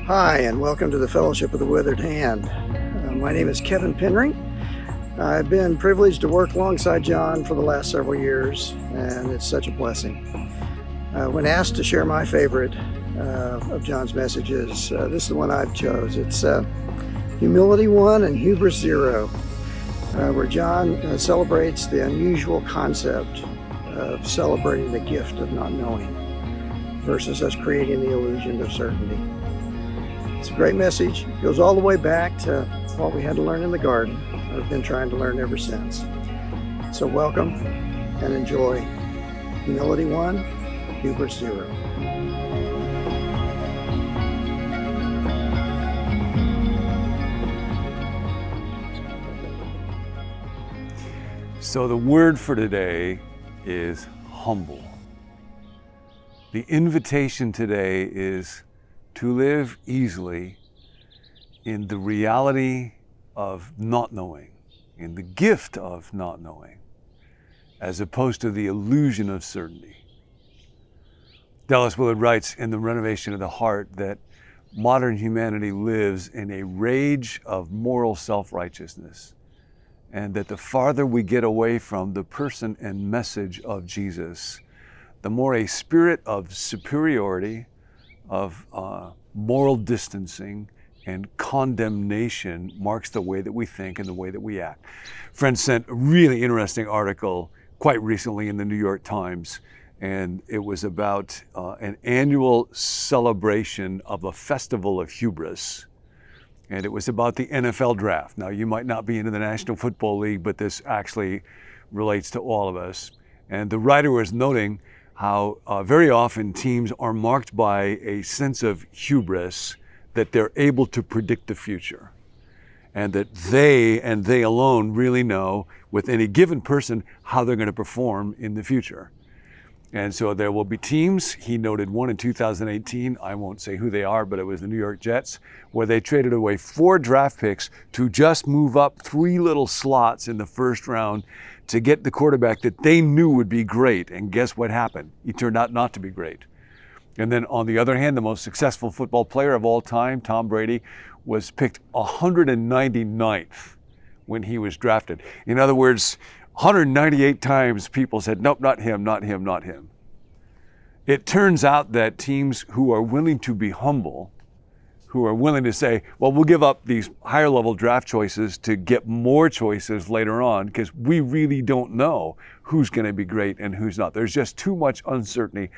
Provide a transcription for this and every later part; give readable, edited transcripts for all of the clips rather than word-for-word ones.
Hi, and welcome to the Fellowship of the Withered Hand. My name is Kevin Penry. I've been privileged to work alongside John for the last several years, and it's such a blessing. When asked to share my favorite of John's messages, this is the one I've chose. It's Humility 1 and Hubris 0, where John celebrates the unusual concept of celebrating the gift of not knowing versus us creating the illusion of certainty. It's a great message. It goes all the way back to what we had to learn in the garden. I've been trying to learn ever since. So welcome and enjoy Humility 1, Hubris 0. So the word for today is humble. The invitation today is to live easily in the reality of not knowing, in the gift of not knowing, as opposed to the illusion of certainty. Dallas Willard writes in The Renovation of the Heart that modern humanity lives in a rage of moral self-righteousness, and that the farther we get away from the person and message of Jesus, the more a spirit of superiority, of moral distancing and condemnation marks the way that we think and the way that we act. Friends sent a really interesting article quite recently in the New York Times, and it was about an annual celebration of a festival of hubris. And it was about the NFL draft. Now, you might not be into the National Football League, but this actually relates to all of us. And the writer was noting how very often teams are marked by a sense of hubris, that they're able to predict the future, and that they and they alone really know with any given person how they're going to perform in the future. And so there will be teams. He noted one in 2018, I won't say who they are, but it was the New York Jets, where they traded away 4 draft picks to just move up 3 little slots in the first round to get the quarterback that they knew would be great. And guess what happened? He turned out not to be great. And then on the other hand, the most successful football player of all time, Tom Brady, was picked 199th when he was drafted. In other words, 198 times people said, nope, not him, not him, not him. It turns out that teams who are willing to be humble, who are willing to say, well, we'll give up these higher level draft choices to get more choices later on, because we really don't know who's going to be great and who's not. There's just too much uncertainty.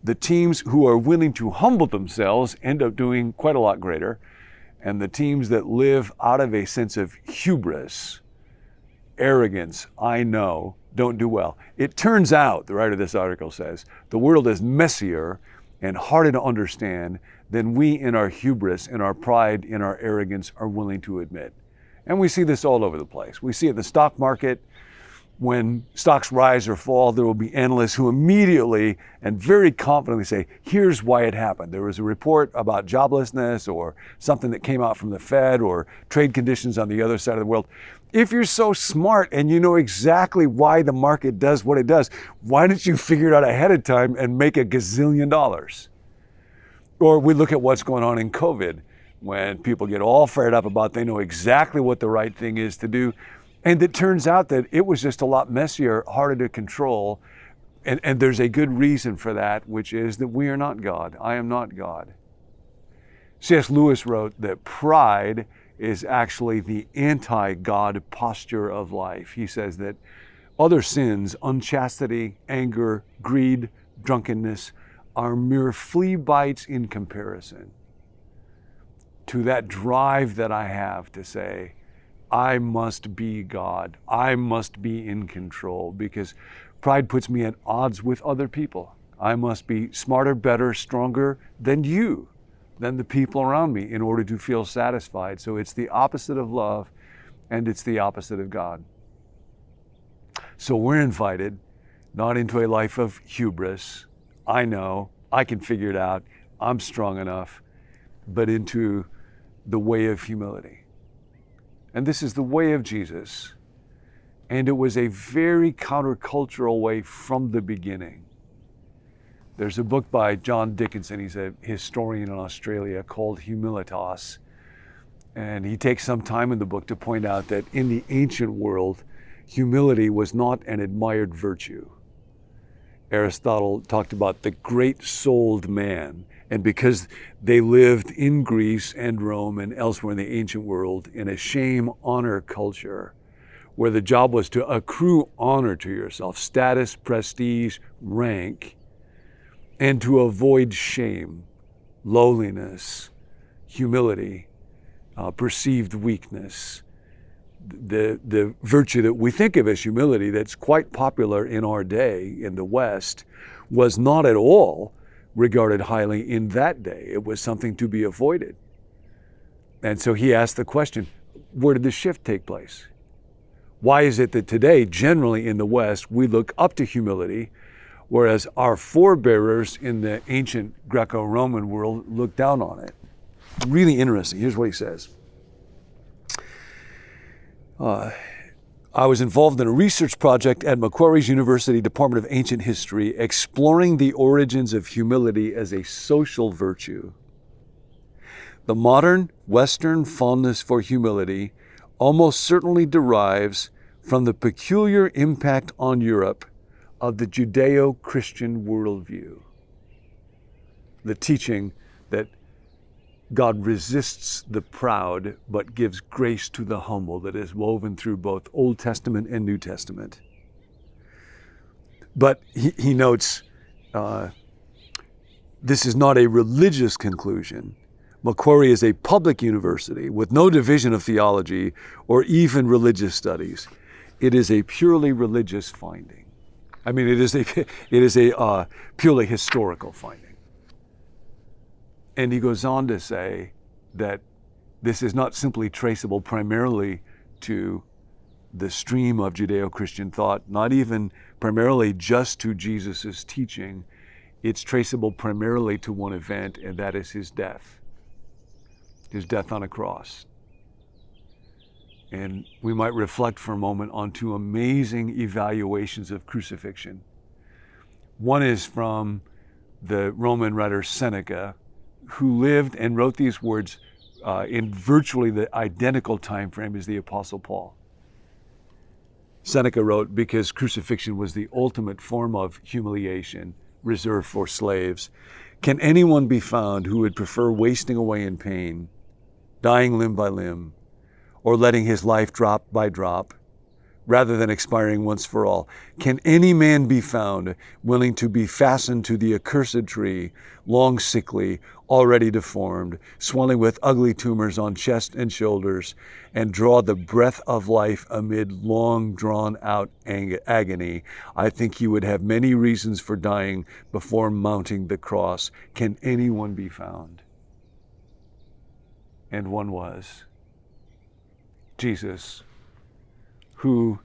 The teams who are willing to humble themselves end up doing quite a lot greater. And the teams that live out of a sense of hubris, arrogance, I know, don't do well. It turns out, the writer of this article says, the world is messier and harder to understand than we in our hubris, in our pride, in our arrogance are willing to admit. And we see this all over the place. We see it in the stock market. When stocks rise or fall, there will be analysts who immediately and very confidently say, here's why it happened. There was a report about joblessness or something that came out from the Fed or trade conditions on the other side of the world. If you're so smart and you know exactly why the market does what it does, why didn't you figure it out ahead of time and make $1 gazillion? Or we look at what's going on in COVID, when people get all fired up about they know exactly what the right thing is to do. And it turns out that it was just a lot messier, harder to control. And there's a good reason for that, which is that we are not God. I am not God. C.S. Lewis wrote that pride is actually the anti-God posture of life. He says that other sins, unchastity, anger, greed, drunkenness, are mere flea bites in comparison to that drive that I have to say, I must be God. I must be in control, because pride puts me at odds with other people. I must be smarter, better, stronger than you, than the people around me in order to feel satisfied. So it's the opposite of love, and it's the opposite of God. So we're invited not into a life of hubris. I know, I can figure it out, I'm strong enough, but into the way of humility. And this is the way of Jesus. And it was a very countercultural way from the beginning. There's a book by John Dickinson, he's a historian in Australia, called Humilitas. And he takes some time in the book to point out that in the ancient world, humility was not an admired virtue. Aristotle talked about the great-souled man, and because they lived in Greece and Rome and elsewhere in the ancient world in a shame-honor culture, where the job was to accrue honor to yourself, status, prestige, rank, and to avoid shame, lowliness, humility, perceived weakness. The virtue that we think of as humility that's quite popular in our day in the West was not at all regarded highly in that day. It was something to be avoided. And so he asked the question, where did the shift take place? Why is it that today, generally in the West, we look up to humility, whereas our forebearers in the ancient Greco-Roman world looked down on it? Really interesting. Here's what he says. I was involved in a research project at Macquarie's University Department of Ancient History, exploring the origins of humility as a social virtue. The modern Western fondness for humility almost certainly derives from the peculiar impact on Europe of the Judeo-Christian worldview. The teaching that God resists the proud, but gives grace to the humble, that is woven through both Old Testament and New Testament. But he notes, this is not a religious conclusion. Macquarie is a public university with no division of theology or even religious studies. It is a purely religious finding. I mean, it is a purely historical finding. And he goes on to say that this is not simply traceable primarily to the stream of Judeo-Christian thought, not even primarily just to Jesus' teaching. It's traceable primarily to one event, and that is his death on a cross. And we might reflect for a moment on two amazing evaluations of crucifixion. One is from the Roman writer Seneca, who lived and wrote these words in virtually the identical time frame as the Apostle Paul. Seneca wrote, because crucifixion was the ultimate form of humiliation reserved for slaves, can anyone be found who would prefer wasting away in pain, dying limb by limb, or letting his life drop by drop, rather than expiring once for all? Can any man be found willing to be fastened to the accursed tree, long sickly, already deformed, swelling with ugly tumors on chest and shoulders, and draw the breath of life amid long drawn out agony? I think he would have many reasons for dying before mounting the cross. Can anyone be found? And one was Jesus, who,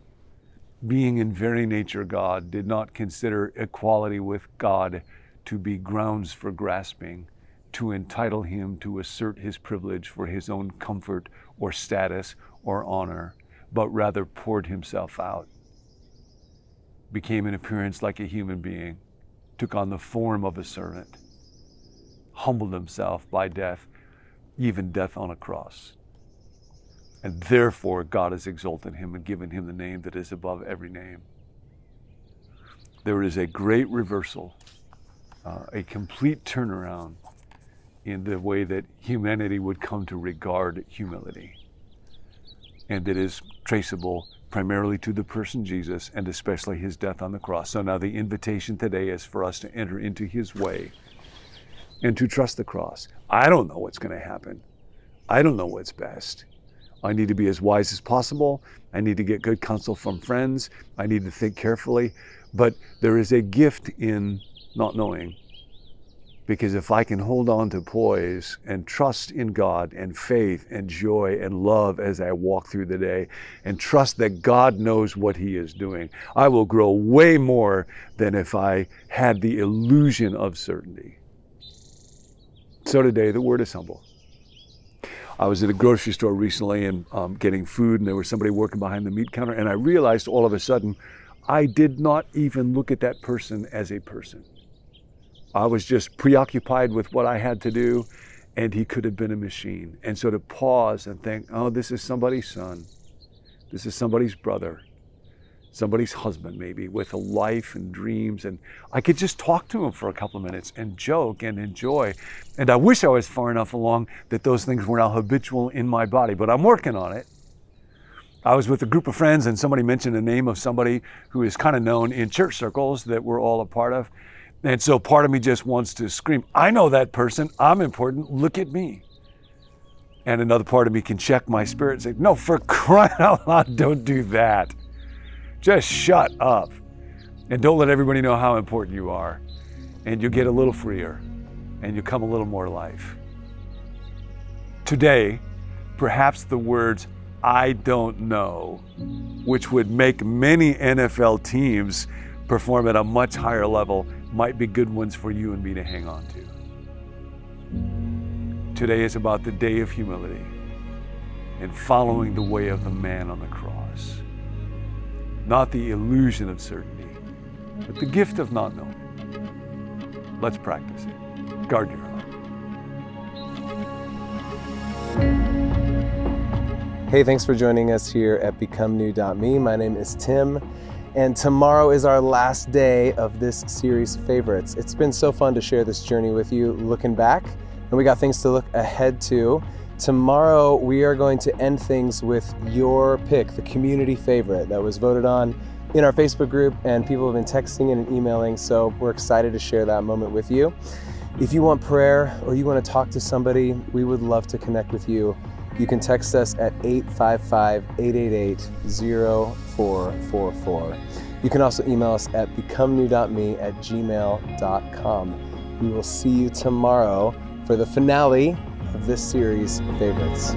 being in very nature God, did not consider equality with God to be grounds for grasping, to entitle him to assert his privilege for his own comfort or status or honor, but rather poured himself out, became in appearance like a human being, took on the form of a servant, humbled himself by death, even death on a cross. And therefore, God has exalted him and given him the name that is above every name. There is a great reversal, a complete turnaround in the way that humanity would come to regard humility. And it is traceable primarily to the person Jesus, and especially his death on the cross. So now the invitation today is for us to enter into his way and to trust the cross. I don't know what's going to happen. I don't know what's best. I need to be as wise as possible. I need to get good counsel from friends. I need to think carefully. But there is a gift in not knowing. Because if I can hold on to poise and trust in God and faith and joy and love as I walk through the day, and trust that God knows what he is doing, I will grow way more than if I had the illusion of certainty. So today, the word is humble. I was at a grocery store recently and getting food, and there was somebody working behind the meat counter, and I realized all of a sudden I did not even look at that person as a person. I was just preoccupied with what I had to do, and he could have been a machine. And so to pause and think, oh, this is somebody's son. This is somebody's brother, somebody's husband maybe, with a life and dreams. And I could just talk to him for a couple of minutes and joke and enjoy. And I wish I was far enough along that those things were now habitual in my body, but I'm working on it. I was with a group of friends and somebody mentioned the name of somebody who is kind of known in church circles that we're all a part of. And so part of me just wants to scream, I know that person, I'm important, look at me. And another part of me can check my spirit and say, no, for crying out loud, don't do that. Just shut up. And don't let everybody know how important you are. And you'll get a little freer and you'll come a little more life. Today, perhaps the words, I don't know, which would make many NFL teams perform at a much higher level, might be good ones for you and me to hang on to. Today is about the day of humility and following the way of the man on the cross. Not the illusion of certainty, but the gift of not knowing. Let's practice it. Guard your heart. Hey, thanks for joining us here at BecomeNew.me. My name is Tim, and tomorrow is our last day of this series, Favorites. It's been so fun to share this journey with you looking back, and we got things to look ahead to. Tomorrow, we are going to end things with your pick, the community favorite that was voted on in our Facebook group, and people have been texting and emailing, so we're excited to share that moment with you. If you want prayer or you want to talk to somebody, we would love to connect with you. You can text us at 855-888-0444. You can also email us at BecomeNew.me@gmail.com. We will see you tomorrow for the finale of this series, Favorites.